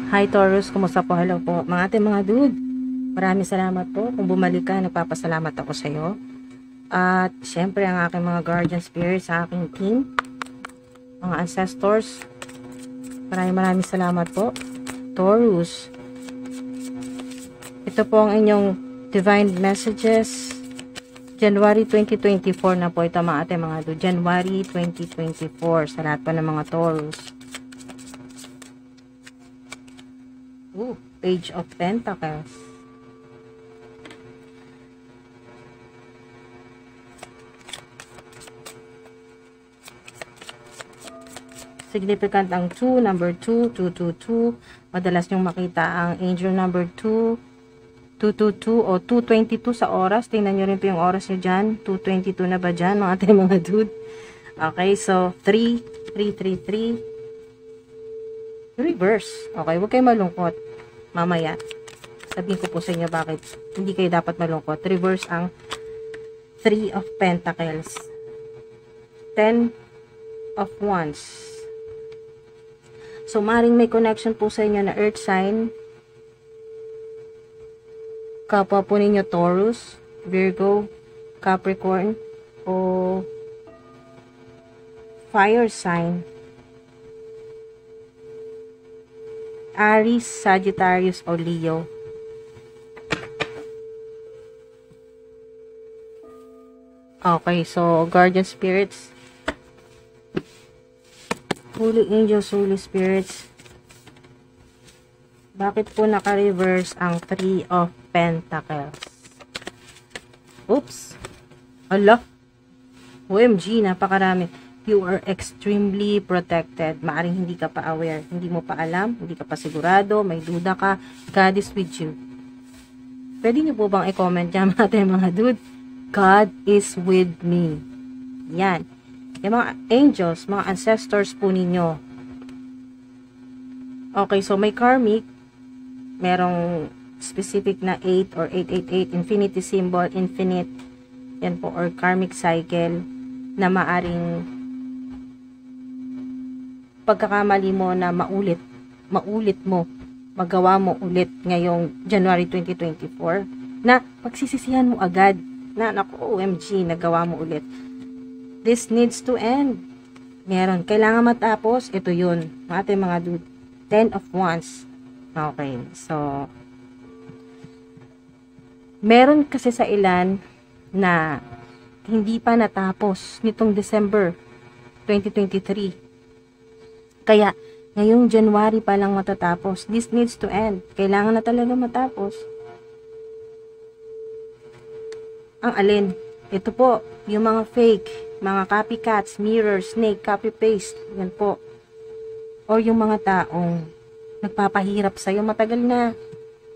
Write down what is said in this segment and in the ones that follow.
Hi Taurus, kumusta po? Hello po. Mga ate, mga dude, maraming salamat po. Kung bumalik ka, nagpapasalamat ako sa iyo. At syempre ang aking mga guardian spirits sa aking team, mga ancestors, maraming salamat po. Taurus, ito po ang inyong divine messages. January 2024 na po ito mga ate, mga dude. January 2024 sa lahat po ng mga Taurus. Page of Pentacles. Significant ang 2, number 2, 222. Madalas nyong makita ang angel number 2, 222 o 222 sa oras. Tingnan nyo rin po yung oras nyo dyan. 222 na ba dyan mga ating mga dude? Okay, so 3, 3, 3, 3. Reverse. Okay, huwag kayo malungkot. Mamaya, sabihin ko po sa inyo bakit hindi kayo dapat malungkot. Reverse ang 3 of Pentacles. 10 of Wands. So, maring may connection po sa inyo na earth sign. Kapwa po ninyo Taurus, Virgo, Capricorn, o fire sign. Aries, Sagittarius, o Leo. Okay, so guardian spirits, holy angels, holy spirits, bakit po naka-reverse ang 3 of Pentacles? Oops! Ala! OMG, napakarami. You are extremely protected. Maaring hindi ka pa aware, hindi mo pa alam, hindi ka pa sigurado, may duda ka. God is with you. Pwede niyo po bang i-comment dyan mga dude? God is with me. Yan. Yung mga angels, mga ancestors po ninyo. Okay, so may karmic, merong specific na 8 or 888, infinity symbol, infinite, yan po, or karmic cycle, na maaring pagkakamali mo na maulit mo, magawa mo ulit ngayong January 2024, na pagsisisihan mo agad, na naku, OMG, nagawa mo ulit. This needs to end. Meron, kailangan matapos, ito yun, ating mga dude, 10 of Wands. Okay, so, meron kasi sa ilan na hindi pa natapos nitong December 2023. Kaya, ngayong January pa lang matatapos. This needs to end. Kailangan na talaga matapos. Ang alin? Ito po, yung mga fake, mga copycats, mirror, snake, copy-paste. Yan po. Or yung mga taong nagpapahirap sa'yo matagal na.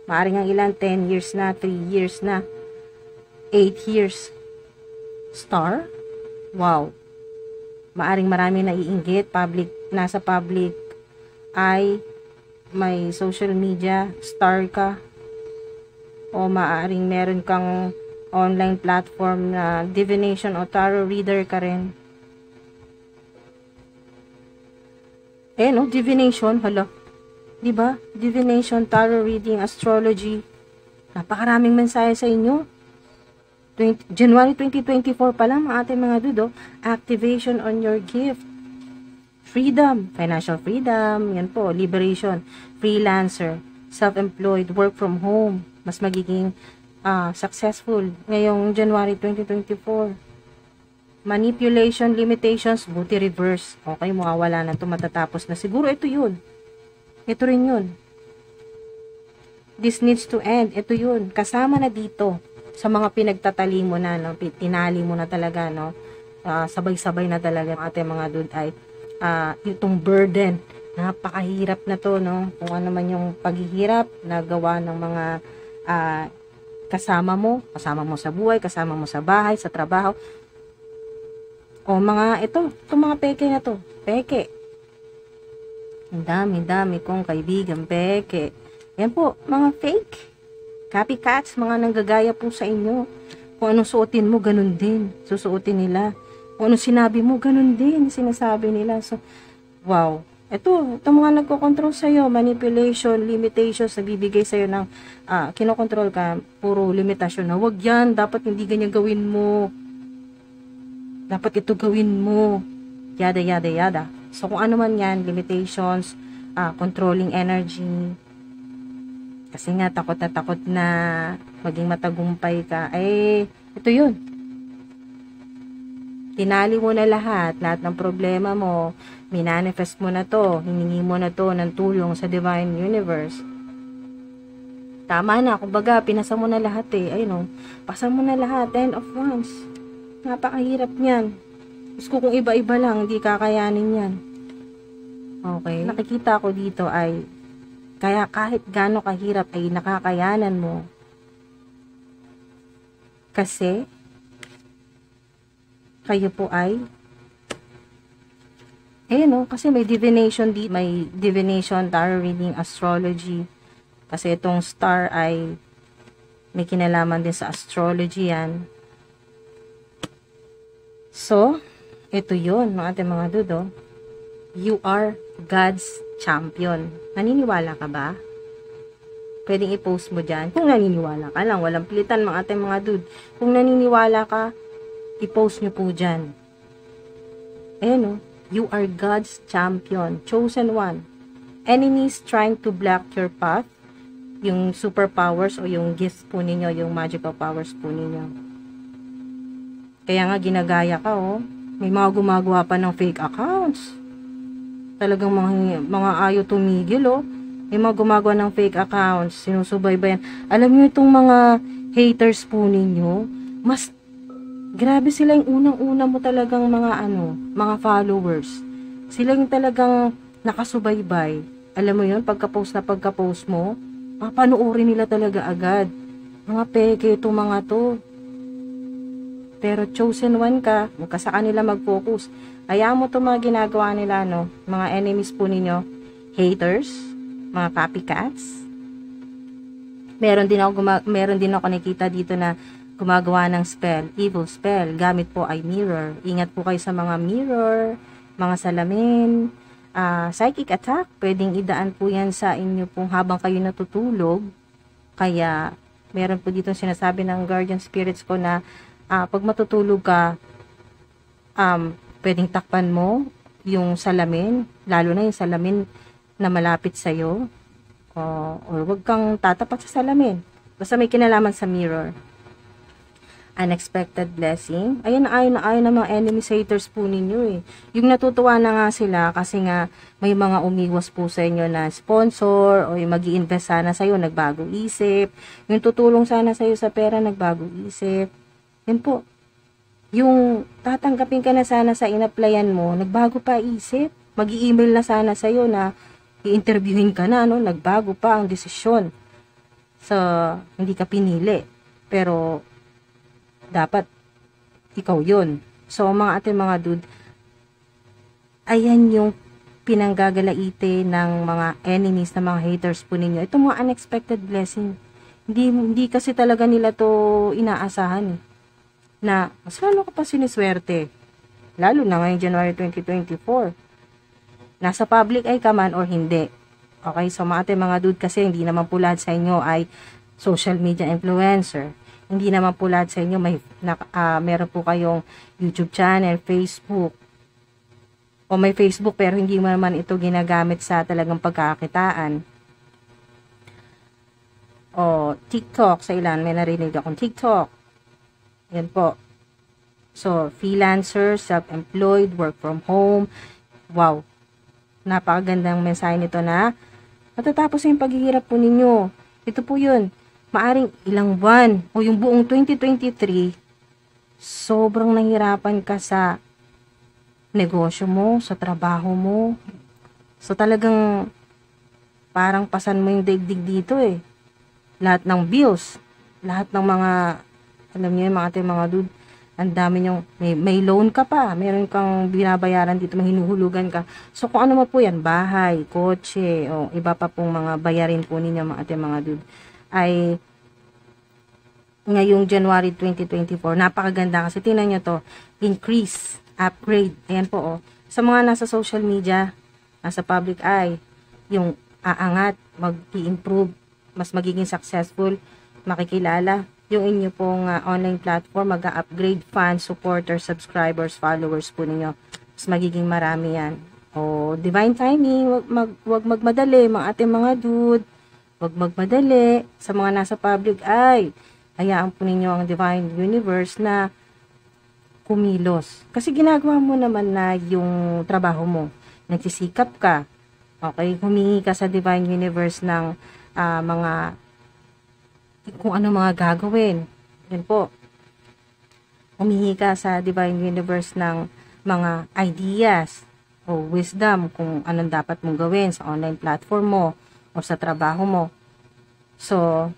Maaring ang ilan, 10 years na, 3 years na, 8 years. Star? Wow. Maaring marami naiinggit, nasa public ay may social media, star ka, o maaring meron kang online platform na divination o tarot reader ka rin. No, divination, hala. Diba? Divination, tarot reading, astrology. Napakaraming mensahe sa inyo. January 2024 pa lang mga ating mga dudo, activation on your gift. Freedom, financial freedom, yan po, liberation, freelancer, self-employed, work from home, mas magiging successful ngayong January 2024. Manipulation, limitations, buti reverse. Okay, mawawala na ito, matatapos na. Siguro ito yun. Ito rin yun. This needs to end. Ito yun. Kasama na dito sa mga pinagtatali mo na, no? Tinali mo na talaga, no? Sabay-sabay na talaga ating mga dude ay itong burden. Napakahirap na to, no? Kung ano man yung paghihirap na gawa ng mga kasama mo sa buhay, kasama mo sa bahay, sa trabaho. O mga itong mga peke na to. Peke. Ang dami kong kaibigan peke. Yan po, mga fake. Copycats, mga nanggagaya po sa inyo. Kung anong suotin mo, ganun din. Susuotin nila. Kung anong sinabi mo, ganun din. Sinasabi nila. So, wow. Ito mga nagko-control sa'yo, manipulation, limitations, nagbibigay sa'yo ng, kinokontrol ka, puro limitasyon na, wag yan, dapat hindi ganyan gawin mo, dapat ito gawin mo, yada, yada, yada. So, kung ano man yan, limitations, controlling energy, kasi nga, takot na maging matagumpay ka, ito yun. Tinali mo na lahat ng problema mo, minanifest mo na to, hiningi mo na to ng tulong sa Divine Universe. Tama na, kumbaga, pinasa mo na lahat pasa mo na lahat, 10 of Wands. Napakahirap niyan. Gusto kung iba-iba lang, hindi kakayanin yan. Okay, nakikita ko dito ay, kaya kahit gaano kahirap ay nakakayanan mo. Kasi, kayo po ay kasi may divination, tarot reading, astrology. Kasi itong star ay may kinalaman din sa astrology yan. So, ito yun, mga ating mga dudo. You are God's champion. Naniniwala ka ba? Pwedeng i-post mo dyan. Kung naniniwala ka lang, walang pilitan mga ating mga dude. Kung naniniwala ka, i-post nyo po dyan. You are God's champion, chosen one. Enemies trying to block your path, yung superpowers o yung gifts po ninyo, yung magical powers po ninyo. Kaya nga ginagaya ka, may mga gumagawa pa ng fake accounts. Talagang mga ayaw tumigil, may mga gumagawa ng fake accounts, sinusubaybayan. Alam niyo itong mga haters po ninyo, mas grabe sila yung unang-una mo talagang mga followers. Sila yung talagang nakasubaybay. Alam mo yun, pagka-post mo, papanoorin nila talaga agad. Mga peke itong mga to. Pero chosen one ka, huwag ka sa kanila mag-focus. Hayaan mo itong mga ginagawa nila, mga enemies po ninyo, haters, mga copycats. Meron din ako nakita dito na gumagawa ng spell, evil spell, gamit po ay mirror. Ingat po kayo sa mga mirror, mga salamin, psychic attack, pwedeng idaan po yan sa inyo pong habang kayo natutulog. Kaya, meron po dito sinasabi ng guardian spirits ko na, pag matutulog ka, pwedeng takpan mo yung salamin, lalo na yung salamin na malapit sa'yo, or wag kang tatapat sa salamin. Basta may kinalaman sa mirror. Unexpected blessing. Ayun ng mga enemies, haters po ninyo Yung natutuwa na nga sila kasi nga may mga umiwas po sa inyo na sponsor o yung mag-i-invest sana sa'yo, nagbago isip. Yung tutulong sana sa'yo sa pera, nagbago isip. Yan po. Yung tatanggapin ka na sana sa in-applyan mo, nagbago pa isip. Mag-i-email na sana sa'yo na i-interviewin ka na, nagbago pa ang desisyon. So, hindi ka pinili. Pero, dapat ikaw yun. So, mga ating mga dude, ayan yung pinanggagalaite ng mga enemies, ng mga haters po ninyo. Ito mga unexpected blessing. Hindi kasi talaga nila to inaasahan na mas lalo ka pa siniswerte. Lalo na ngayong January 2024. Nasa public eye ka man or hindi. Okay, so mga ating mga dude kasi hindi naman po lahat sa inyo ay social media influencer. Hindi naman po lahat sa inyo meron po kayong YouTube channel, Facebook. O may Facebook pero hindi mo naman ito ginagamit sa talagang pagkakakitaan. O TikTok sa ilan, may narinig akong TikTok. Yan po. So, freelancer, self-employed, work from home. Wow. Napakagandang mensahe nito na matatapos yung paghihirap po ninyo. Ito po yun. Maaring ilang buwan o yung buong 2023, sobrang nahirapan ka sa negosyo mo, sa trabaho mo. So talagang parang pasan mo yung daigdig dito Lahat ng bills, lahat ng mga, alam niyo yung mga dude, ang dami yung, may loan ka pa, meron kang binabayaran dito, may hinuhulugan ka. So kung ano mo po yan, bahay, kotse, o iba pa pong mga bayarin po ninyo mga dude, ay ngayong January 2024, napakaganda kasi tingnan nyo to, increase, upgrade, ayan po Sa mga nasa social media, nasa public eye, yung aangat, mag-i-improve, mas magiging successful, makikilala, yung inyo pong online platform, mag-upgrade fans, supporters, subscribers, followers po ninyo. Mas magiging marami yan. O, divine timing, wag magmadali, mga ating mga dude, wag magmadali sa mga nasa public eye. Hayaan po ninyo ang divine universe na kumilos. Kasi ginagawa mo naman na yung trabaho mo. Nagsisikap ka. Okay? Humingi ka sa divine universe ng mga kung ano mga gagawin. Yan po. Humingi ka sa divine universe ng mga ideas o wisdom kung anong dapat mong gawin sa online platform mo o sa trabaho mo. So,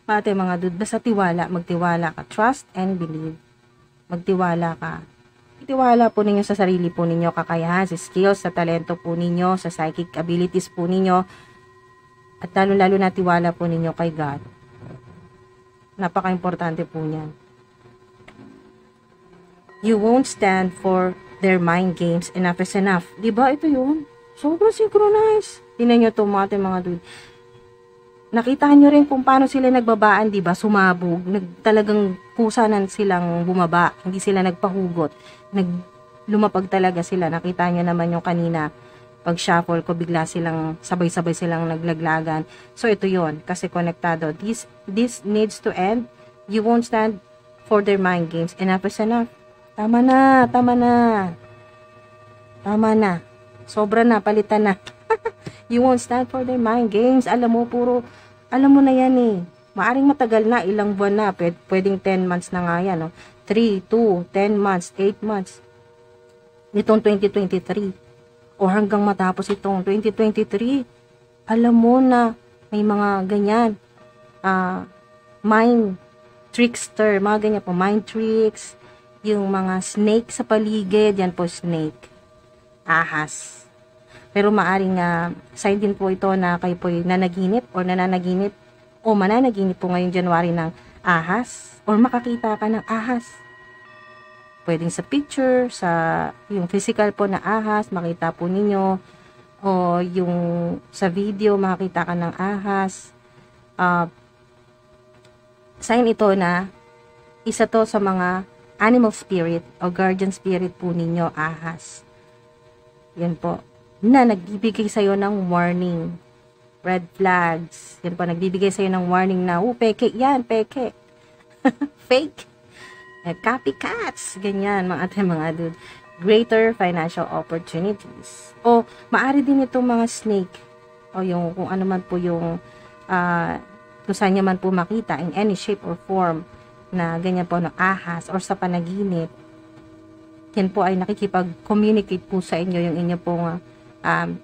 pati mga dude, basta tiwala, magtiwala ka. Trust and believe. Magtiwala ka. Tiwala po ninyo sa sarili po ninyo, kakayahan, sa skills, sa talento po ninyo, sa psychic abilities po ninyo, at lalo-lalo na tiwala po ninyo kay God. Napaka-importante po niyan. You won't stand for their mind games. Enough is enough. Diba ito yun? Sobrang synchronize. Tingnan nyo ito mga dude. Nakita nyo rin kung paano sila nagbabaan, diba? Sumabog. Talagang kusanan silang bumaba. Hindi sila nagpahugot. Lumapag talaga sila. Nakita nyo naman yung kanina. Pag shuffle ko, bigla silang sabay-sabay silang naglaglagan. So, ito yon kasi konektado. This needs to end. You won't stand for their mind games. Enough is enough. Tama na. Tama na. Tama na. Sobra na. Palitan na. You won't stand for their mind games. Alam mo na yan eh. Maaring matagal na, ilang buwan na. Pwedeng 10 months na nga yan. No? 3, 2, 10 months, 8 months. Nitong 2023. O hanggang matapos itong 2023. Alam mo na may mga ganyan. Mind trickster. Mga ganyan po. Mind tricks. Yung mga snake sa paligid. Yan po snake. Ahas. Pero maaring sign din po ito na kayo po nananaginip o mananaginip po ngayong January ng ahas or makakita ka ng ahas. Pwedeng sa picture, sa yung physical po na ahas, makita po ninyo o yung sa video makakita ka ng ahas. Sign ito na isa to sa mga animal spirit o guardian spirit po ninyo, ahas. Yan po. Na nagbibigay sa'yo ng warning. Red flags. Yan po, nagbibigay sa'yo ng warning na, peke yan, peke. Fake. Copycats. Ganyan, mga dude. Greater financial opportunities. O, maari din itong mga snake. O yung, kung ano man po yung, kung saan niya man po makita, in any shape or form, na ganyan po, no, ahas, or sa panaginip. Yan po ay nakikipag-communicate po sa inyo, yung inyo pong,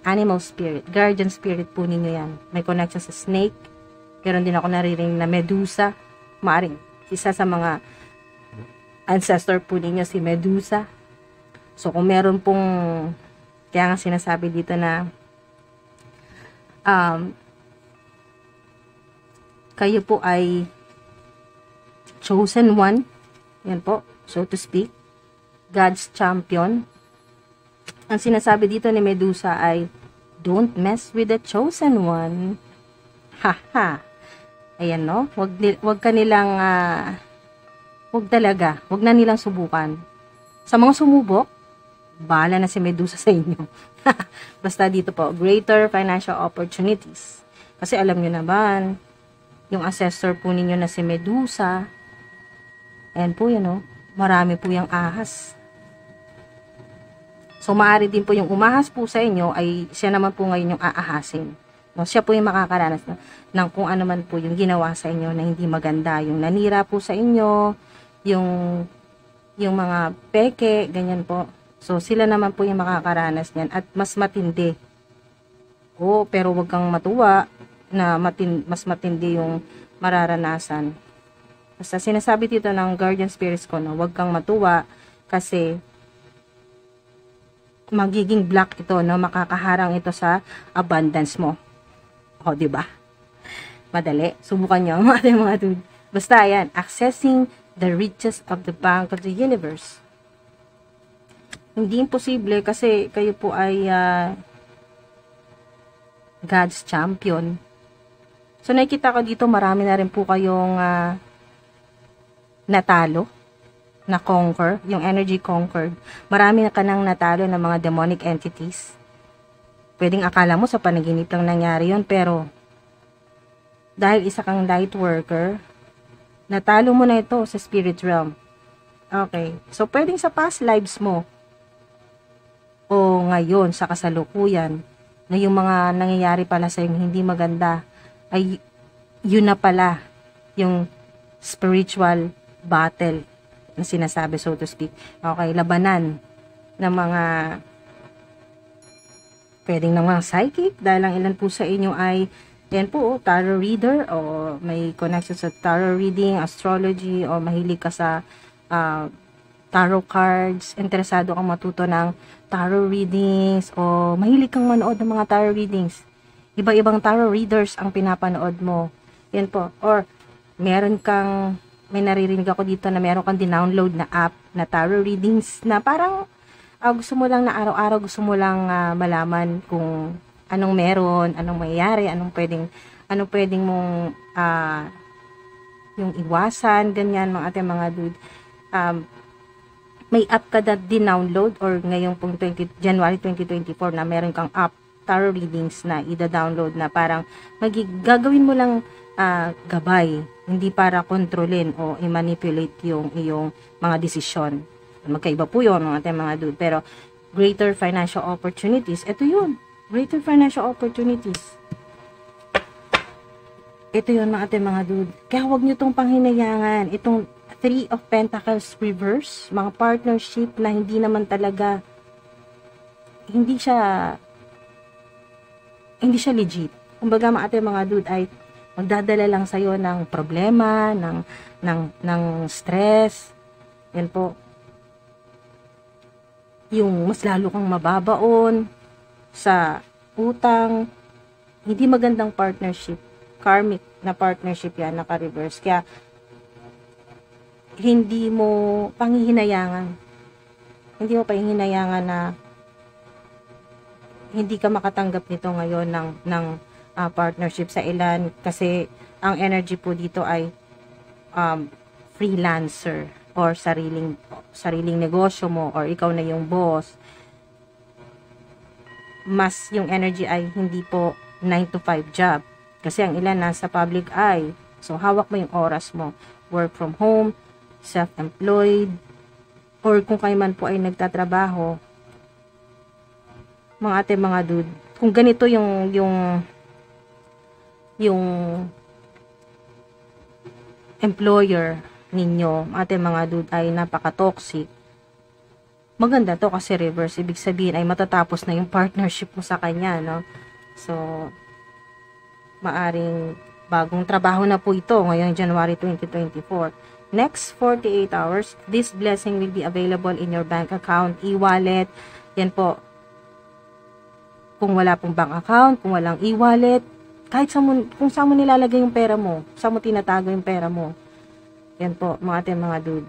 animal spirit, guardian spirit po ninyo yan. May connection sa snake. Meron din ako naririnig na Medusa. Maaring isa sa mga ancestor po ninyo si Medusa. So kung meron pong, kaya nga sinasabi dito na kayo po ay chosen one. Yan po, so to speak. God's champion. Ang sinasabi dito ni Medusa ay, don't mess with the chosen one. Haha. Ayan, no? Wag ka nilang, wag talaga. Wag na nilang subukan. Sa mga sumubok, bahala na si Medusa sa inyo. Basta dito po, greater financial opportunities. Kasi alam nyo naman, yung ancestor po ninyo na si Medusa, ayan po yan, no? Marami po yung ahas. So, maaari din po yung umahas po sa inyo ay siya naman po ngayon yung aahasin. No, siya po yung makakaranas ng kung ano man po yung ginawa sa inyo na hindi maganda. Yung nanira po sa inyo, yung mga peke, ganyan po. So, sila naman po yung makakaranas niyan at mas matindi. Pero wag kang matuwa na mas matindi yung mararanasan. Basta sinasabi dito ng guardian spirits ko na wag kang matuwa kasi magiging block ito, no? Makakaharang ito sa abundance mo. O, diba? Madali. Subukan nyo, mga dude. Basta, yan. Accessing the riches of the bank of the universe. Hindi imposible kasi kayo po ay God's champion. So, nakikita ko dito, marami na rin po kayong natalo, na conquer, yung energy conquered. Marami na ka nang natalo ng mga demonic entities. Pwedeng akala mo sa panaginip lang nangyari yun, pero dahil isa kang light worker, natalo mo na ito sa spirit realm. Okay. So, pwedeng sa past lives mo, o ngayon, sa kasalukuyan, na yung mga nangyayari pala sa hindi maganda, ay yun na pala yung spiritual battle na sinasabi, so to speak. Okay, labanan ng mga pwedeng ng mga psychic, dahil ang ilan po sa inyo ay yan po, tarot reader, o may connection sa tarot reading, astrology, o mahilig ka sa tarot cards, interesado kang matuto ng tarot readings, o mahilig kang manood ng mga tarot readings. Iba-ibang tarot readers ang pinapanood mo. Yan po. Or, may naririnig ako dito na meron kang dinownload na app na tarot readings na parang gusto mo lang na araw-araw gusto mo lang malaman kung anong meron, anong mayayari, anong pwedeng mong yung iwasan, ganyan mga ating mga dude. May app ka na dinownload or ngayong pong January 2024 na meron kang app tarot readings na ida-download na parang gagawin mo lang gabay, hindi para kontrolin o i-manipulate yung iyong mga desisyon. Magkaiba po yun mga ating mga dude. Pero greater financial opportunities, ito yun. Greater financial opportunities. Ito yun mga ating mga dude. Kaya huwag nyo itong panghinayangan. Itong Three of Pentacles reverse, mga partnership na hindi naman talaga, hindi siya legit. Kumbaga mga ating mga dude ay magdadala lang sa'yo ng problema, ng stress. Yan po. Yung mas lalo kang mababaon sa utang. Hindi magandang partnership. Karmic na partnership yan, naka-reverse. Kaya, hindi mo panghihinayangan. Hindi mo panghihinayangan na hindi ka makatanggap nito ngayon ng partnership sa ilan, kasi ang energy po dito ay freelancer or sariling negosyo mo, or ikaw na yung boss. Mas yung energy ay hindi po 9 to 5 job, kasi ang ilan nasa public eye. So hawak mo yung oras mo, work from home, self-employed, or kung kayo man po ay nagtatrabaho, mga ate mga dude, kung ganito yung employer ninyo, ate mga dude, ay napaka-toxic, maganda to kasi reverse, ibig sabihin ay matatapos na yung partnership mo sa kanya, no? So, maaring bagong trabaho na po ito ngayong January 2024. Next 48 hours, this blessing will be available in your bank account, e-wallet. Yan po. Kung wala pong bank account, kung walang e-wallet, kahit kung saan mo nilalagay yung pera mo, saan mo tinatago yung pera mo. Yan po, mga ating mga dude.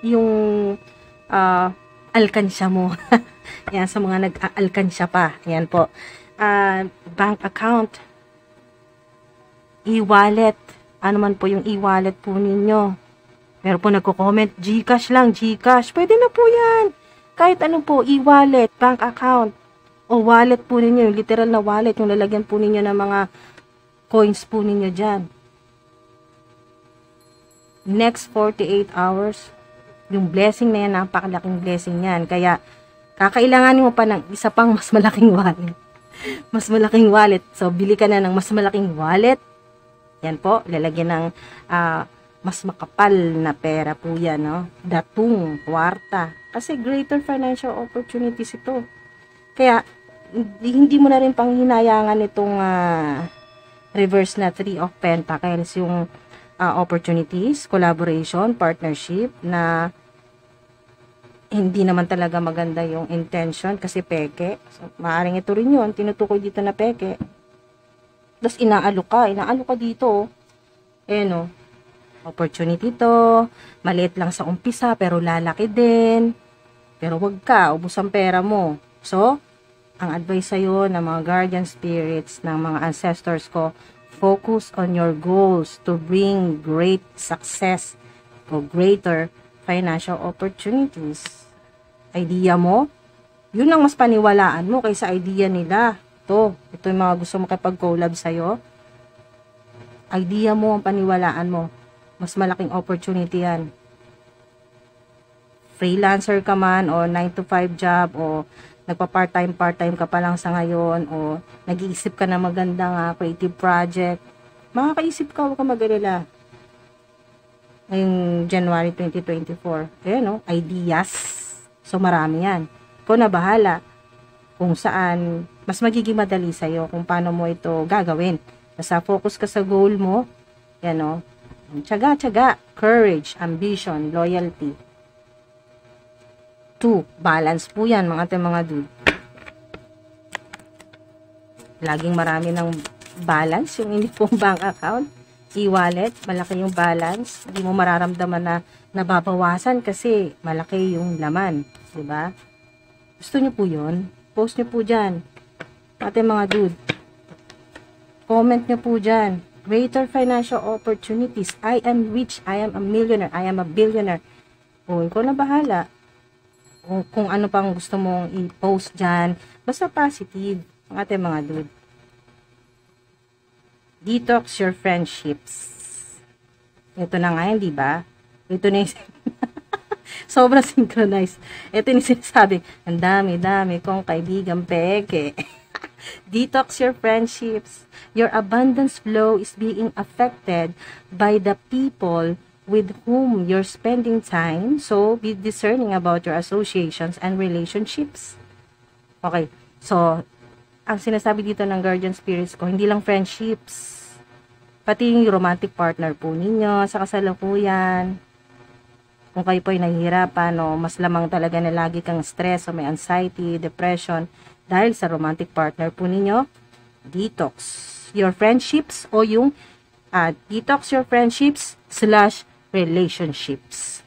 Yung alkansya mo. Yan, sa mga nag-aalkansya pa. Yan po. Bank account, e-wallet, ano man po yung e-wallet po ninyo. Meron po nagko-comment, GCash lang, GCash. Pwede na po yan. Kahit ano po, e-wallet, bank account, o wallet po ninyo, yung literal na wallet, yung lalagyan po ninyo ng mga coins po ninyo dyan. Next 48 hours, yung blessing na yan, napakalaking blessing yan. Kaya, kakailanganin mo pa ng isa pang mas malaking wallet. Mas malaking wallet. So, bili ka na ng mas malaking wallet. Yan po, lalagyan ng mas makapal na pera po yan, no? Datong, kwarta. Kasi greater financial opportunities ito. Kaya, hindi mo na rin panghinayangan itong reverse na Three of Pentacles, yung opportunities, collaboration, partnership, na hindi naman talaga maganda yung intention kasi peke. So, maaaring ito rin yun, tinutukoy dito na peke. Tapos inaalo ka dito. Eh no. Opportunity to, maliit lang sa umpisa pero lalaki din. Pero wag ka, ubos ang pera mo. So, ang advice sa'yo ng mga guardian spirits, ng mga ancestors ko, focus on your goals to bring great success o greater financial opportunities. Idea mo, yun ang mas paniwalaan mo kaysa idea nila. Ito yung mga gusto makipag-collab sa'yo. Idea mo ang paniwalaan mo. Mas malaking opportunity yan. Freelancer ka man o 9 to 5 job o nagpa-part-time ka pa lang sa ngayon o nag-iisip ka na magandang creative project, makakaisip ka, huwag ka mag-alala. Ngayong January 2024, ayan ideas. So marami yan. Ikaw na bahala kung saan mas magiging madali sa'yo kung paano mo ito gagawin. Basta focus ka sa goal mo. Yan tiyaga, courage, ambition, loyalty. 2, balance po yan mga dude. Laging marami ng balance yung hindi pong bank account, e-wallet, malaki yung balance. Hindi mo mararamdaman na nababawasan kasi malaki yung laman. Diba? Gusto nyo po yun? Post nyo po dyan. Mga dude. Comment nyo po dyan. Greater financial opportunities. I am rich. I am a millionaire. I am a billionaire. Ikaw na bahala. Kung ano pang gusto mong i-post dyan. Basta positive. Mga dude. Detox your friendships. Ito na nga yun, diba? Ito na yung sobrang synchronized. Ito yung sinasabi, ang dami kong kaibigan peke. Detox your friendships. Your abundance flow is being affected by the people with whom you're spending time. So, be discerning about your associations and relationships. Okay. So, ang sinasabi dito ng guardian spirits ko, hindi lang friendships. Pati yung romantic partner po ninyo sa kasalukuyan. Kung kayo po ay nahihirapan o mas lamang talaga na lagi kang stress o may anxiety, depression, dahil sa romantic partner po ninyo, detox your friendships o yung detox your friendships / relationships.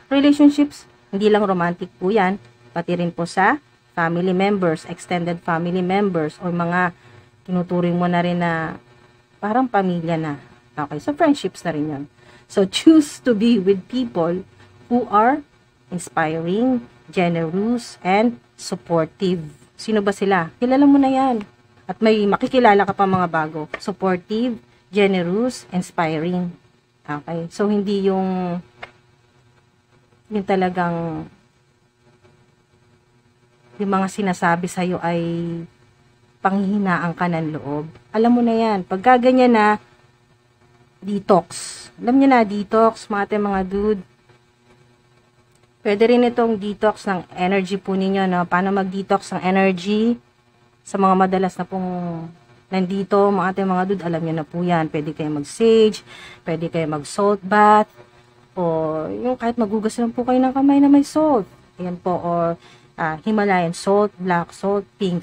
Relationships, hindi lang romantic po yan, pati rin po sa family members, extended family members, o mga tinuturing mo na rin na parang pamilya na. Okay, so friendships na rin yun. So, choose to be with people who are inspiring, generous, and supportive. Sino ba sila? Kilala mo na yan. At may makikilala ka pa mga bago. Supportive, generous, inspiring. Okay? So, hindi yung talagang yung mga sinasabi sa'yo ay panghihinaan ka ng loob. Alam mo na yan. Pagka ganyan na, detox. Alam niyo na, detox, mga dude. Pwede rin itong detox ng energy po ninyo, no? Paano mag-detox ng energy sa mga madalas na pong nandito, mga dude, alam niyo na po yan. Pwede kayo mag-sage, pwede kayo mag-salt bath, o yung kahit magugas lang po kayo ng kamay na may salt. Ayan po, or Himalayan salt, black salt, pink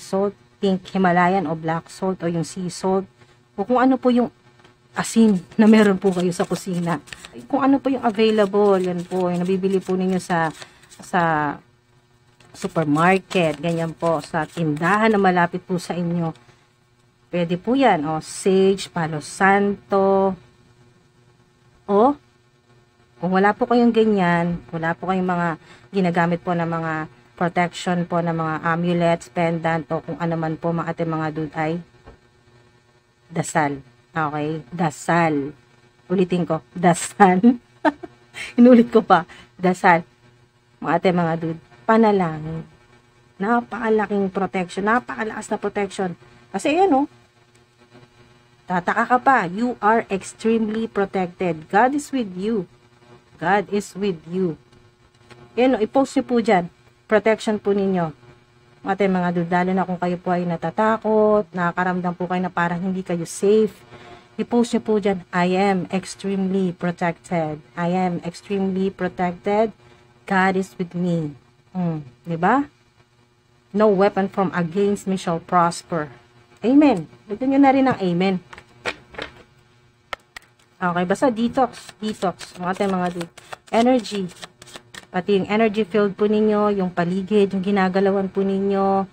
Himalayan o black salt, o yung sea salt, o kung ano po yung asin na meron po kayo sa kusina. Kung ano po yung available, yan po, yung nabibili po ninyo sa supermarket, ganyan po, sa tindahan na malapit po sa inyo. Pwede po yan, sage, palo santo, o kung wala po kayong ganyan, wala po kayong mga ginagamit po na mga protection po, na mga amulets, pendant, o kung ano man po mga dude, ay dasal. Okay? Dasal. Ulitin ko. Dasal. Inulit ko pa. Dasal. Mga dude. Panalangin. Napakalaking protection. Napakalakas na protection. Kasi yan, tataka ka pa. You are extremely protected. God is with you. God is with you. Yan, i-post nyo po dyan. Protection po ninyo. Mga dude, lalo na kung kayo po ay natatakot, nakakaramdam po kayo na parang hindi kayo safe, i-post nyo po dyan, I am extremely protected. I am extremely protected. God is with me. Diba? No weapon from against me shall prosper. Amen. Dito nyo na rin ang amen. Okay, basta detox, mga ating mga dude. Energy, pati yung energy field po ninyo, yung paligid, yung ginagalawan po ninyo,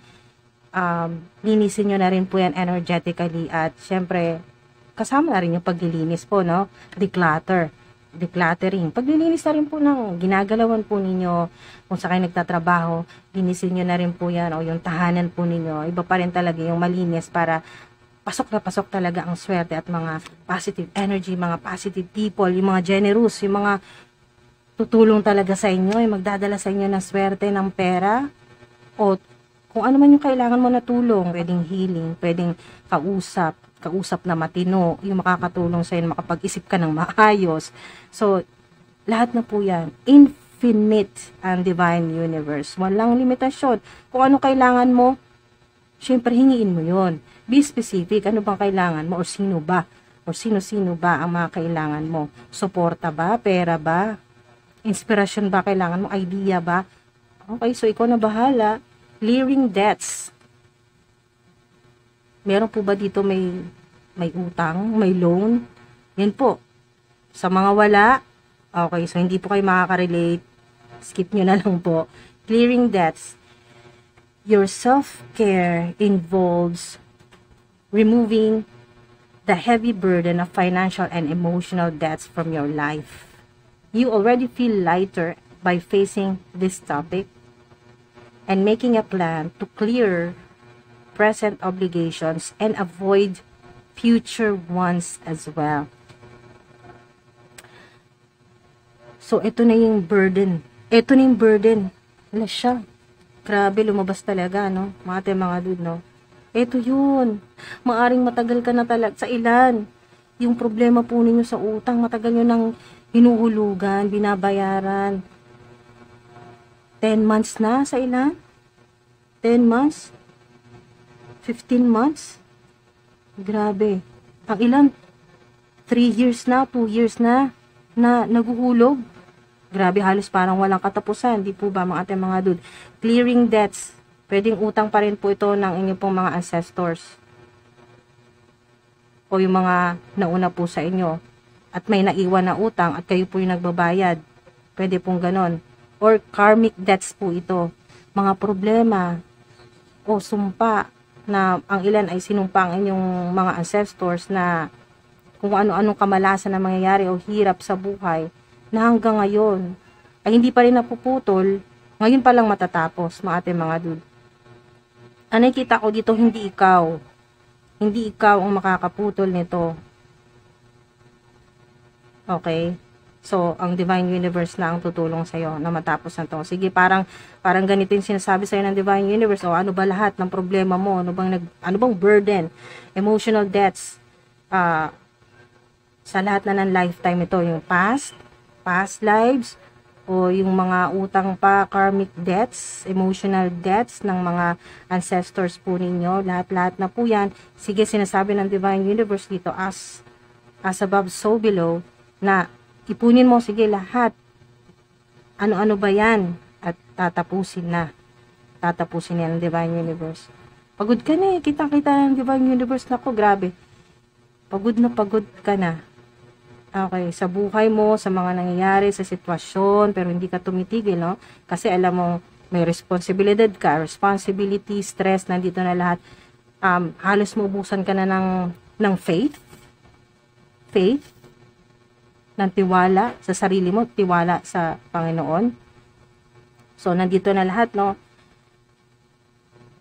linisin nyo na rin po yan energetically, at syempre, kasama na rin yung paglilinis po, no? Decluttering. Paglilinis na rin po ng ginagalawan po ninyo, kung sa kayo nagtatrabaho, linisin nyo na rin po yan, o yung tahanan po ninyo, iba pa rin talaga yung malinis para pasok na pasok talaga ang swerte at mga positive energy, mga positive people, yung mga generous, yung mga tutulong talaga sa inyo, yung magdadala sa inyo ng swerte, ng pera, o kung ano man yung kailangan mo na tulong, pwedeng healing, pwedeng kausap na matino, yung makakatulong sa inyo, makapag-isip ka ng maayos. So, lahat na po yan, infinite ang divine universe. Walang limitasyon. Kung ano kailangan mo, syempre hingiin mo yon. Be specific, ano bang kailangan mo, o sino ba? O sino-sino ba ang mga kailangan mo? Suporta ba? Pera ba? Inspirasyon ba kailangan mo? Idea ba? Okay, so ikaw na bahala. Clearing debts. Meron po ba dito may utang, may loan? Yan po. Sa mga wala, okay, so hindi po kayo makaka-relate. Skip nyo na lang po. Clearing debts. Your self-care involves removing the heavy burden of financial and emotional debts from your life. You already feel lighter by facing this topic and making a plan to clear present obligations and avoid future ones as well. So, ito na yung burden. Ito na yung burden. Wala siya. Grabe, lumabas talaga, no? Mga dude, no? Ito yun. Maaring matagal ka na talaga sa ilan. Yung problema po ninyo sa utang, matagal nyo nang hinuhulugan, binabayaran. 10 months na sa ilan? 10 months? 15 months? Grabe. Ang ilan? 3 years na, 2 years na naguhulog. Grabe, halos parang walang katapusan. Di po ba mga ating mga dude? Clearing debts. Pwedeng utang pa rin po ito ng inyong pong mga ancestors. O yung mga nauna po sa inyo. At may naiwan na utang at kayo po yung nagbabayad. Pwede pong ganon. Or karmic debts po ito. Mga problema o sumpa na ang ilan ay sinumpa ang inyong mga ancestors na kung ano-anong kamalasan na mangyayari o hirap sa buhay na hanggang ngayon ay hindi pa rin napuputol. Ngayon pa lang matatapos, mga ating mga dude. Ang nakikita ko dito, hindi ikaw. Hindi ikaw ang makakaputol nito. Okay? So, ang Divine Universe na ang tutulong sa'yo na matapos na to. Sige, parang ganito yung sinasabi sa'yo ng Divine Universe. O, ano ba lahat ng problema mo? Ano bang burden? Emotional debts. Sa lahat na ng lifetime ito. Yung past lives, o yung mga utang pa, karmic debts, emotional debts ng mga ancestors po ninyo, lahat-lahat na po yan. Sige, sinasabi ng Divine Universe dito, as above, so below, na ipunin mo, sige, lahat. Ano-ano ba yan? At tatapusin yan ng Divine Universe. Pagod ka na eh, kitang-kita ng Divine Universe na ko, grabe. Pagod ka na. Okay, sa buhay mo, sa mga nangyayari, sa sitwasyon, pero hindi ka tumitigil, no? Kasi alam mo, may responsibility, stress, nandito na lahat. Halos maubusan ka na ng faith, ng tiwala sa sarili mo, tiwala sa Panginoon. So, nandito na lahat, no?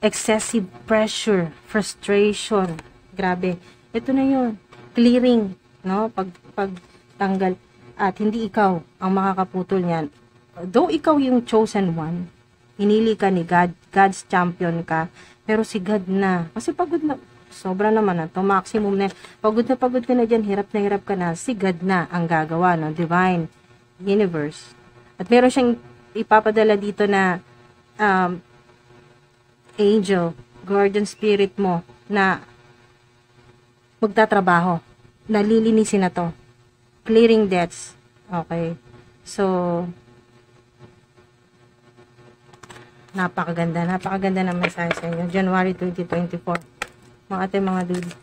Excessive pressure, frustration, grabe. Ito na yun, clearing, no? Pagtanggal, at hindi ikaw ang makakaputol niyan. Though ikaw yung chosen one, hinili ka ni God, God's champion ka, pero si God na, kasi pagod na, sobra naman na to, maximum na, pagod ka na dyan, hirap ka na, si God na ang gagawa, no? Divine Universe. At meron siyang ipapadala dito na angel, guardian spirit mo, na magtatrabaho, nalilinisin na to. Clearing debts. Okay. So, napakaganda ng mensahe sa inyo. January 2024. Mga ating mga dude.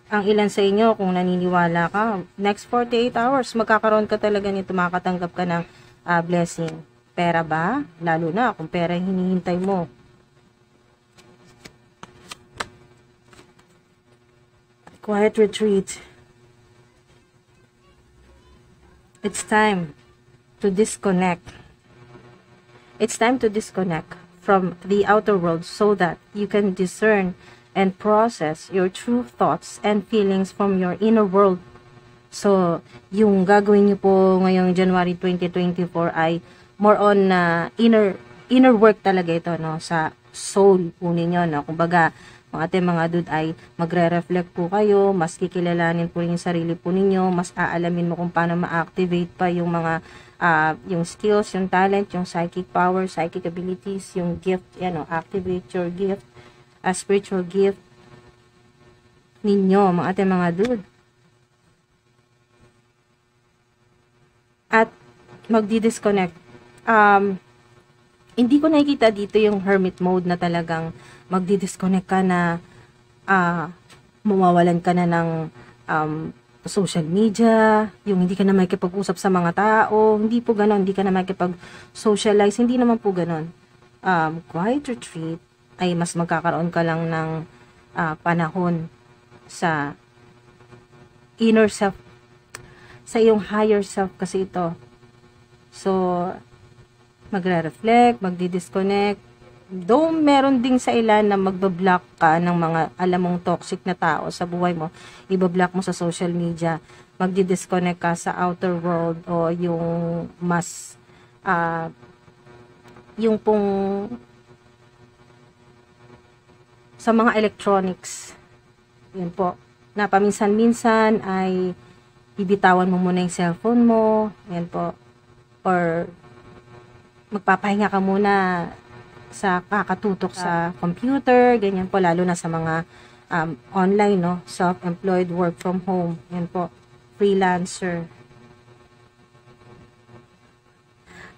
Ang ilan sa inyo, kung naniniwala ka, next 48 hours, magkakaroon ka talaga nito, makatanggap ka ng blessing. Pera ba? Lalo na kung pera yung hinihintay mo. Quiet retreat. It's time to disconnect. It's time to disconnect from the outer world so that you can discern and process your true thoughts and feelings from your inner world. So, yung gagawin niyo po ngayong January 2024 ay more on inner work talaga ito, no, sa soul po ninyo, no. Kumbaga, mga dude, ay magre-reflect po kayo, mas kikilalanin po yung sarili po ninyo, mas aalamin mo kung paano ma-activate pa yung mga yung skills, yung talent, yung psychic power, psychic abilities, yung gift, yan, no, activate your gift, a spiritual gift ninyo, mga dude. At magdi-disconnect. Hindi ko nakikita dito yung hermit mode na talagang magdi-disconnect ka na mawawalan ka na ng social media, yung hindi ka na makikipag-usap sa mga tao, hindi po ganon, hindi ka na makikipag-socialize, hindi naman po ganon. Quiet retreat ay mas magkakaroon ka lang ng panahon sa inner self, sa iyong higher self kasi ito. So, magre-reflect, magdi-disconnect. Though meron ding sa ilan na magbablock ka ng mga alam mong toxic na tao sa buhay mo, ibablock mo sa social media, magdi-disconnect ka sa outer world o yung mas yung pong sa mga electronics, yun po, na paminsan-minsan ay bibitawan mo muna yung cellphone mo, yan po, or magpapahinga ka muna sa kakatutok sa computer, ganyan po, lalo na sa mga online, no, self-employed, work from home, yan po, freelancer.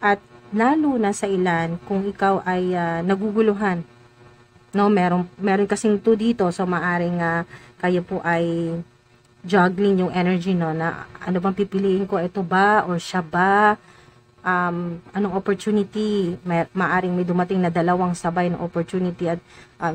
At lalo na sa ilan, kung ikaw ay naguguluhan, no, meron kasing to dito, so maaring kayo po ay juggling yung energy, no, na ano bang pipiliin ko, ito ba or siya ba, anong opportunity, maaring may dumating na dalawang sabay na opportunity at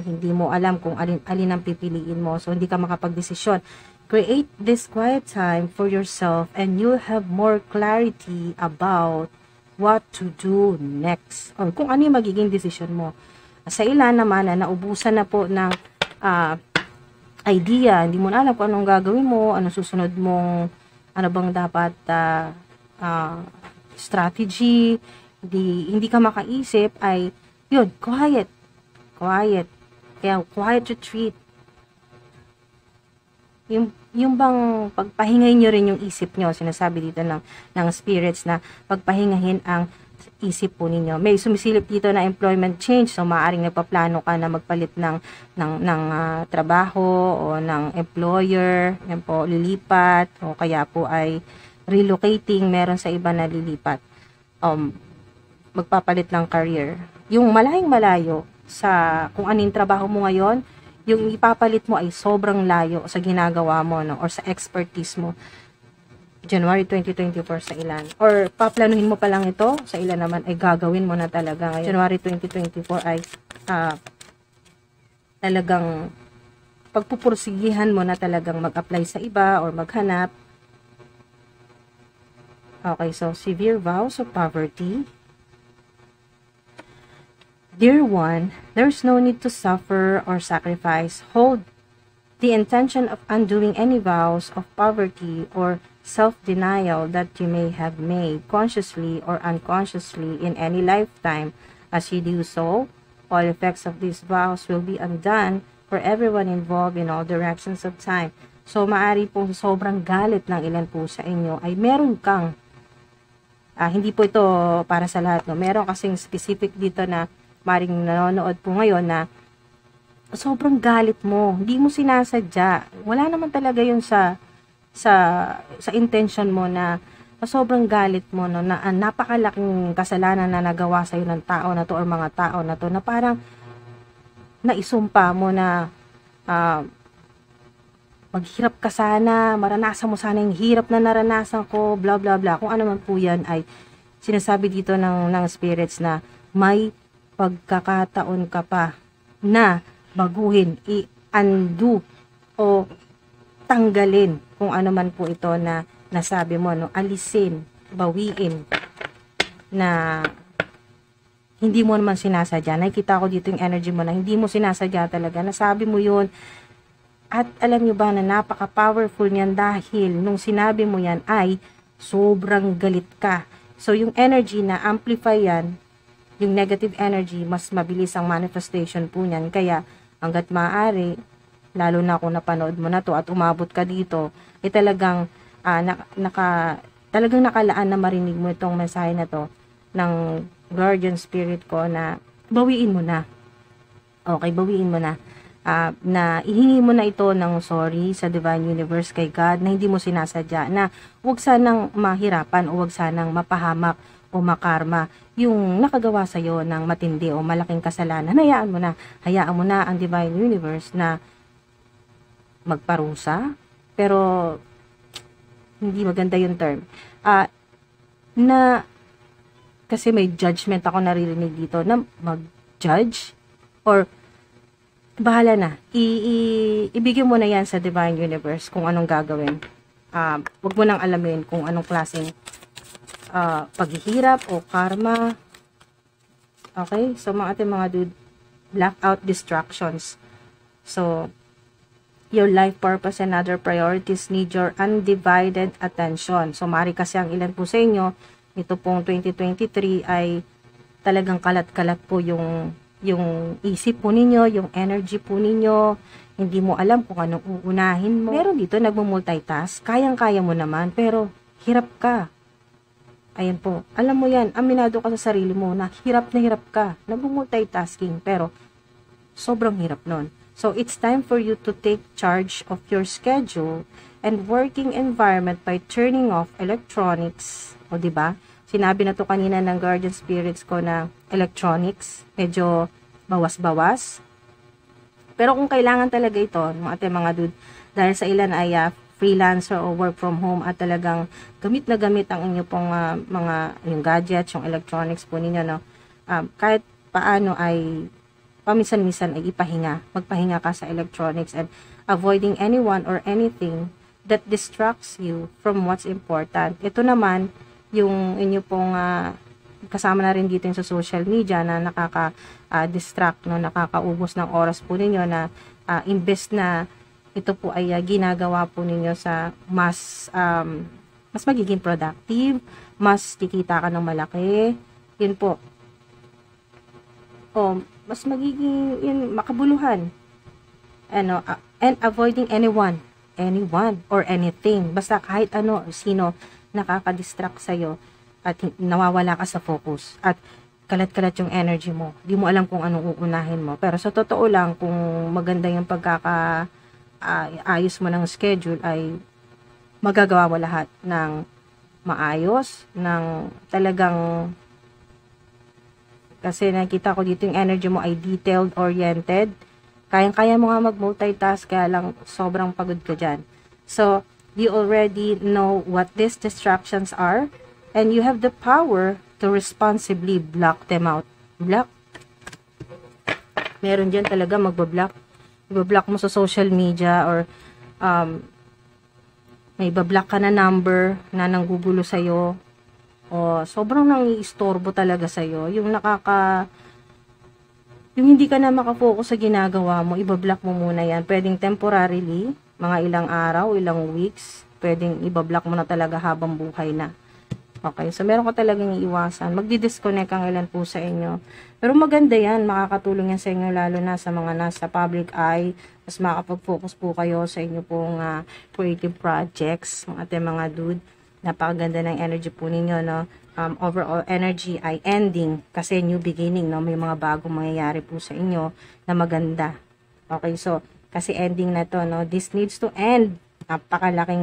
hindi mo alam kung alin ang pipiliin mo, so hindi ka makapagdesisyon. Create this quiet time for yourself and you'll have more clarity about what to do next, or kung ano yung magiging decision mo. Sa ilan naman na naubusan na po ng idea, hindi mo na alam kung anong gagawin mo, anong susunod mong, ano bang dapat strategy, hindi ka makaisip, ay yun, quiet, kaya quiet retreat, yung bang pagpahingahin nyo rin yung isip nyo, sinasabi dito ng spirits na pagpahingahin ang isip po ninyo. May sumisilip dito na employment change, so maaaring nagpaplano ka na magpalit ng trabaho o ng employer, yan po, lilipat, o kaya po ay relocating, meron sa iba na lilipat, magpapalit ng career. Yung malayong malayo sa kung anong trabaho mo ngayon, yung ipapalit mo ay sobrang layo sa ginagawa mo, no, or sa expertise mo. January 2024 sa ilan. Or paplanuhin mo pa lang ito, sa ilan naman ay gagawin mo na talaga ngayon. January 2024 ay talagang pagpupursigihan mo na talagang mag-apply sa iba or maghanap. Okay, so severe vows of poverty. Dear one, there's no need to suffer or sacrifice. Hold the intention of undoing any vows of poverty or self-denial that you may have made consciously or unconsciously in any lifetime. As you do so, all effects of these vows will be undone for everyone involved in all directions of time. So, maari pong sobrang galit ng ilan po sa inyo ay meron kang, hindi po ito para sa lahat, no? Meron kasing specific dito na maring nanonood po ngayon na sobrang galit mo, hindi mo sinasadya. Wala naman talaga yun sa intention mo na sobrang galit mo, no, na napakalaking kasalanan na nagawa sa iyo ng tao na to or mga tao na to, na parang naisumpa mo na maghirap ka sana, maranasan mo sana yung hirap na naranasan ko, blah blah blah. Kung ano man po yan ay sinasabi dito ng spirits na may pagkakataon ka pa na baguhin, i-undo o tanggalin kung ano man po ito na nasabi mo, no? Alisin, bawiin na hindi mo naman sinasadya. Nakikita ko dito yung energy mo na hindi mo sinasadya talaga. Nasabi mo yun. At alam nyo ba na napaka-powerful niyan dahil nung sinabi mo yan ay sobrang galit ka. So yung energy na amplify yan, yung negative energy, mas mabilis ang manifestation po niyan. Kaya hanggat maaari, lalo na kung napanood mo na to at umabot ka dito, ay talagang talagang nakalaan na marinig mo itong mensahe na to ng guardian spirit ko na bawiin mo na. Okay, bawiin mo na. Na ihingi mo na ito ng sorry sa Divine Universe kay God na hindi mo sinasadya, na huwag sanang mahirapan o huwag sanang mapahamak o makarma yung nakagawa sa'yo ng matindi o malaking kasalanan. Hayaan mo na ang Divine Universe na magparusa, pero hindi maganda yung term. Kasi may judgment ako naririnig dito na mag-judge or bahala na. Ibigay mo na yan sa Divine Universe kung anong gagawin. Huwag mo nang alamin kung anong klaseng paghihirap o karma. Okay? So, mga dude, blackout distractions. So, your life purpose and other priorities need your undivided attention. So, mari kasi ang ilan po sa inyo, ito pong 2023 ay talagang kalat-kalat po yung isip po ninyo, yung energy po ninyo, hindi mo alam kung anong uunahin mo. Meron dito, nagmo-multitask, kayang-kaya mo naman, pero hirap ka. Ayan po, alam mo yan, aminado ka sa sarili mo na hirap ka, nagmo-multitasking, pero sobrang hirap nun. So, it's time for you to take charge of your schedule and working environment by turning off electronics. O, diba? Sinabi na to kanina ng guardian spirits ko na electronics, medyo bawas-bawas. Pero kung kailangan talaga ito, mga dude, dahil sa ilan ay freelancer o work from home at talagang gamit na gamit ang inyo pong yung gadgets, yung electronics po ninyo, no? Kahit paano ay paminsan-minsan ay magpahinga ka sa electronics and avoiding anyone or anything that distracts you from what's important. Ito naman, yung inyo pong kasama na rin dito yung sa social media na nakaka-distract, no, nakakaubos ng oras po ninyo na imbes na ito po ay ginagawa po ninyo sa mas magiging productive, mas kikita ka ng malaki, yun po. Mas magiging makabuluhan. And avoiding anyone or anything. Basta kahit sino nakaka-distract sa'yo at nawawala ka sa focus at kalat-kalat yung energy mo. Di mo alam kung anong uunahin mo. Pero sa totoo lang, kung maganda yung ayos mo ng schedule ay magagawa mo lahat ng maayos, ng talagang. Kasi nakita ko dito yung energy mo ay detailed-oriented. Kayang-kaya mo nga mag-multitask, kaya lang sobrang pagod ka dyan. So, you already know what these distractions are, and you have the power to responsibly block them out. Block? Meron dyan talaga magbablock. Ibablock mo sa social media or may ibablock ka na number na nanggugulo sa'yo. O, sobrang nang-iistorbo talaga sa'yo. Yung hindi ka na makafocus sa ginagawa mo, ibablock mo muna yan. Pwedeng temporarily, mga ilang araw, ilang weeks, pwedeng ibablock mo na talaga habang buhay na. Okay, so meron ka talagang iiwasan. Magdi-disconnect ang ilan po sa inyo. Pero maganda yan, makakatulong yan sa inyo, lalo na sa mga nasa public eye. Mas makapag-focus po kayo sa inyo pong creative projects, mga dude. Napakaganda ng energy po ninyo, no? Overall energy ay ending kasi new beginning, no? May mga bagong mangyayari po sa inyo na maganda. Okay, so kasi ending na to, no? This needs to end. Napakalaking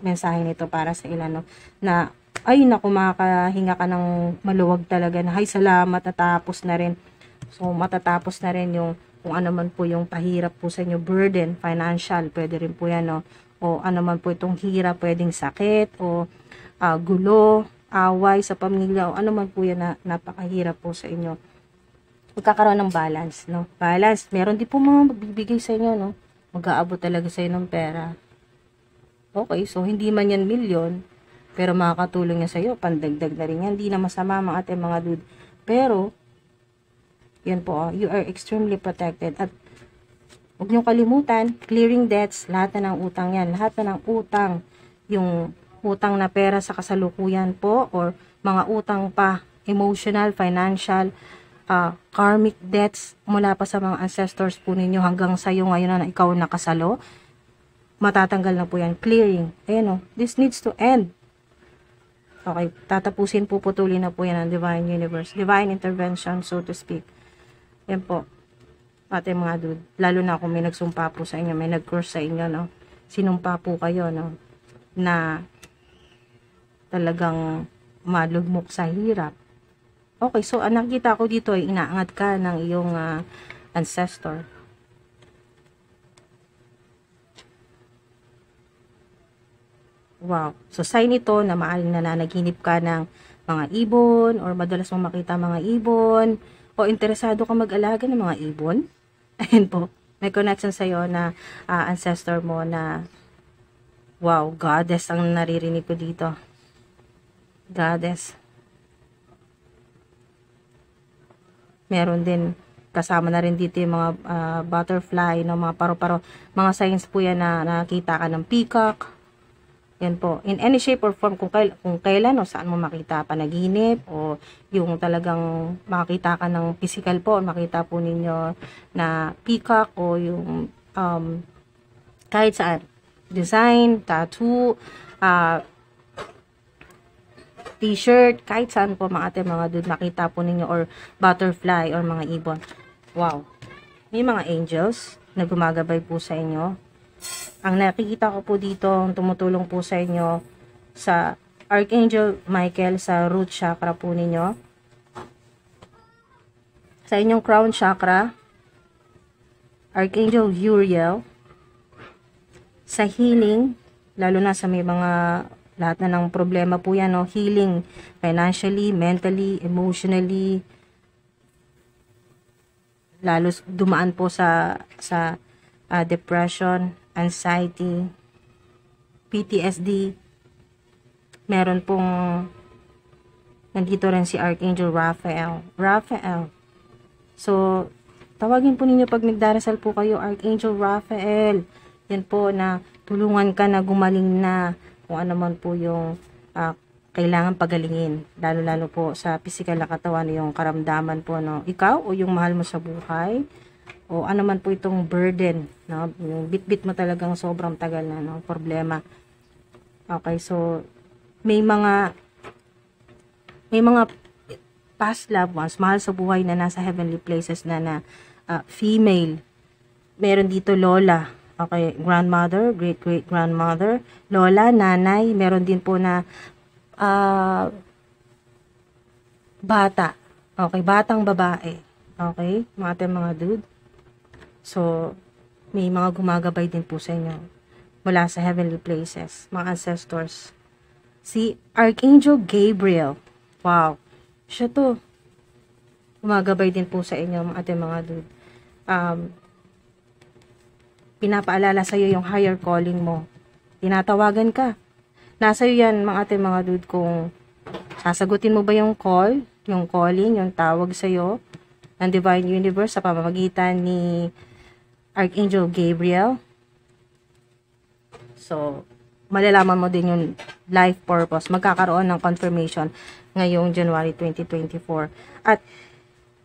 mensahe nito para sa ilan, no? Na ay naku, makakahinga ka ng maluwag talaga na, ay salamat, natapos na rin. So matatapos na rin yung kung ano man po yung pahirap po sa inyo, burden, financial, pwede rin po yan, no? O ano man po itong hirap, pwedeng sakit, o gulo, away sa pamilya, o ano man po yan na napakahirap po sa inyo. Magkakaroon ng balance, no? Balance. Meron din po mga magbibigay sa inyo, no? Mag-aabot talaga sa inyo ng pera. Okay, so hindi man yan milyon, pero makakatulong niya sa iyo, pandagdag na rin yan. Hindi na masama mga ate, mga dude. Pero, yan po, you are extremely protected. At huwag niyong kalimutan, clearing debts, lahat na ng utang yan. Lahat na ng utang, yung utang na pera sa kasalukuyan po, or mga utang pa, emotional, financial, karmic debts, mula pa sa mga ancestors po ninyo hanggang sa iyo ngayon na ikaw nakasalo, matatanggal na po yan. Clearing. Ayan o, this needs to end. Okay, tatapusin po, putulin na po yan ng Divine Universe. Divine intervention, so to speak. Yan po. Ate mga dude, lalo na kung may nagsumpa po sa inyo, may nag-curse sa inyo, no? Sinumpa po kayo, no? Na talagang malugmok sa hirap. Okay, so ang nakita ko dito ay inaangat ka ng iyong ancestor. Wow. So, sign ito na maaring nananaginip ka ng mga ibon, or madalas mong makita mga ibon, o interesado ka mag-alaga ng mga ibon. Ayan po. May connection sa'yo na ancestor mo na, wow, goddess ang naririnig ko dito. Goddess. Meron din, kasama na rin dito yung mga butterfly, no, mga paro-paro. Mga signs po yan na nakita ka ng peacock. Yan po. In any shape or form, kung kailan o saan mo makita, panaginip, o yung talagang makita ka ng physical po, o makita po ninyo na peacock, o yung kahit saan. Design, tattoo, t-shirt, kahit saan po mga ate, mga dude, makita po ninyo, or butterfly, or mga ibon. Wow. May mga angels na gumagabay po sa inyo. Ang nakikita ko po dito, tumutulong po sa inyo sa Archangel Michael sa root chakra po ninyo. Sa inyong crown chakra, Archangel Uriel. Sa healing, lalo na sa may mga lahat na ng problema po yan, no? Healing financially, mentally, emotionally, lalo dumaan po sa depression, anxiety, PTSD. Meron pong nandito rin si Archangel Raphael. So, tawagin po ninyo pag nagdarasal po kayo, Archangel Raphael. Yan po, na tulungan ka na gumaling na kung ano man po yung kailangan pagalingin. Lalo-lalo po sa physical na katawan, yung karamdaman po, no? Ikaw o yung mahal mo sa buhay, o ano man po itong burden, no? Yung bit-bit mo talagang sobrang tagal na, no? Problema. Okay, so may mga past loved ones, mahal sa buhay na nasa heavenly places na female. Meron dito lola, okay, grandmother, great grandmother, lola, nanay. Meron din po na bata, okay, batang babae, okay, mga dude. So, may mga gumagabay din po sa inyo mula sa heavenly places, mga ancestors. Si Archangel Gabriel. Wow. Siya to. Gumagabay din po sa inyo, mga dude. Pinapaalala sa iyo yung higher calling mo. Tinatawagan ka. Nasa iyo yan, mga dude, kung sasagutin mo ba yung call, yung calling, yung tawag sa iyo ng Divine Universe sa pamamagitan ni Archangel Gabriel. So, malalaman mo din yung life purpose. Magkakaroon ng confirmation ngayong January 2024. At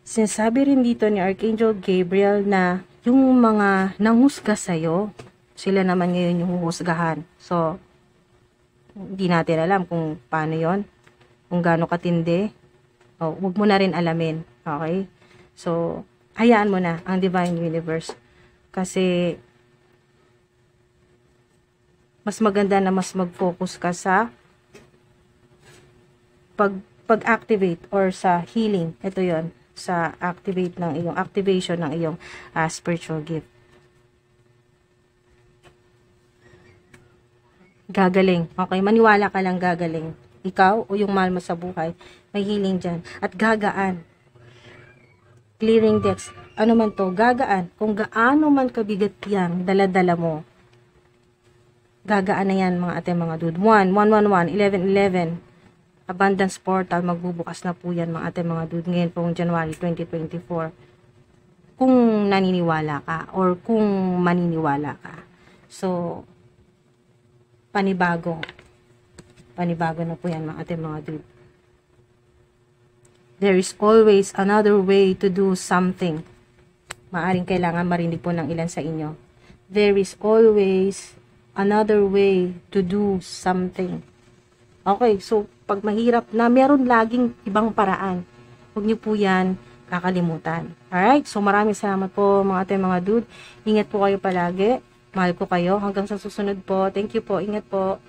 sinasabi rin dito ni Archangel Gabriel na yung mga nanghusga sa'yo, sila naman ngayon yung huhusgahan. So, hindi natin alam kung paano yon, kung gaano katindi. O, huwag mo na rin alamin. Okay? So, hayaan mo na ang Divine Universe. Kasi, mas maganda na mas mag-focus ka sa pag-activate or sa healing. Ito yon, sa activation ng iyong spiritual gift. Gagaling. Okay, maniwala ka lang, gagaling. Ikaw o yung mahal mo sa buhay, may healing dyan. At gagaan. Clearing decks. Ano man to, gagaan. Kung gaano man kabigat yan, dala-dala mo. Gagaan na yan, mga ate, mga dude. 1, 111, 1111. Abundance portal, magbubukas na po yan, mga ate, mga dude. Ngayon pong January 2024. Kung naniniwala ka or kung maniniwala ka. So, panibago na po yan, mga ate, mga dude. There is always another way to do something. Maaring kailangan marinig po ng ilan sa inyo. There is always another way to do something. Okay, so pag mahirap na, meron laging ibang paraan. Huwag niyo po yan kakalimutan. Alright, so maraming salamat po, mga ate, mga dude. Ingat po kayo palagi. Mahal ko kayo. Hanggang sa susunod po. Thank you po. Ingat po.